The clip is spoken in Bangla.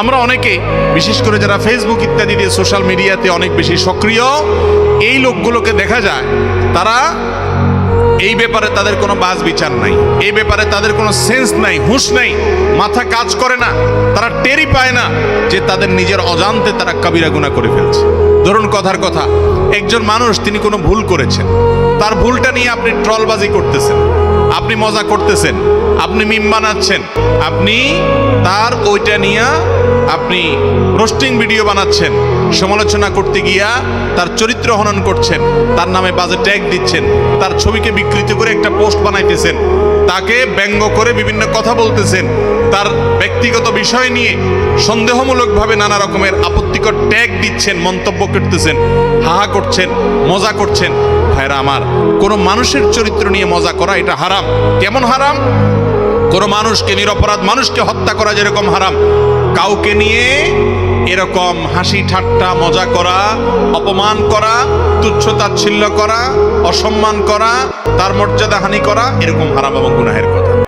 আমরা অনেকে বিশেষ করে যারা ফেসবুক ইত্যাদি দিয়ে সোশ্যাল মিডিয়াতে অনেক বেশি সক্রিয়, এই লোকগুলোকে দেখা যায় তারা এই ব্যাপারে তাদের কোনো বাজ বিচার নাই, এই ব্যাপারে তাদের কোনো সেন্স নাই, হুঁশ নাই, মাথা কাজ করে না, তারা টেরই পায় না যে তাদের নিজের অজান্তে তারা কবিরা গুনাহ করে ফেলছে। ধরুন কথার কথা, একজন মানুষ তিনি কোনো ভুল করেছেন, তার ভুলটা নিয়ে আপনি ট্রলবাজি করতেছেন, আপনি মজা করতেছেন, আপনি মিম বানাচ্ছেন, আপনি তার ওইটা নিয়ে আপনি রোস্টিং ভিডিও বানাচ্ছেন, সমালোচনা করতে গিয়া তার চরিত্র হনন করছেন, তার নামে বাজে ট্যাগ দিচ্ছেন, তার ছবিকে বিকৃত করে একটা পোস্ট বানাইতেছেন, তাকে ব্যঙ্গ করে বিভিন্ন কথা বলতেছেন, তার ব্যক্তিগত বিষয় নিয়ে সন্দেহমূলকভাবে নানা রকমের আপত্তিকর ট্যাগ দিচ্ছেন, মন্তব্য করতেছেন, হাহা করছেন, মজা করছেন। ভাইরা আমার, কোনো মানুষের চরিত্র নিয়ে মজা করা এটা হারাম। কেমন হারাম? কোনো মানুষকে, নিরপরাধ মানুষকে হত্যা করা যেরকম হারাম, কাউকে নিয়ে এরকম হাসি ঠাট্টা মজা করা, অপমান করা, তুচ্ছ তাচ্ছিল্য করা, অসম্মান করা, তার মর্যাদা হানি করা, এরকম হারাম এবং গুনাহের কথা।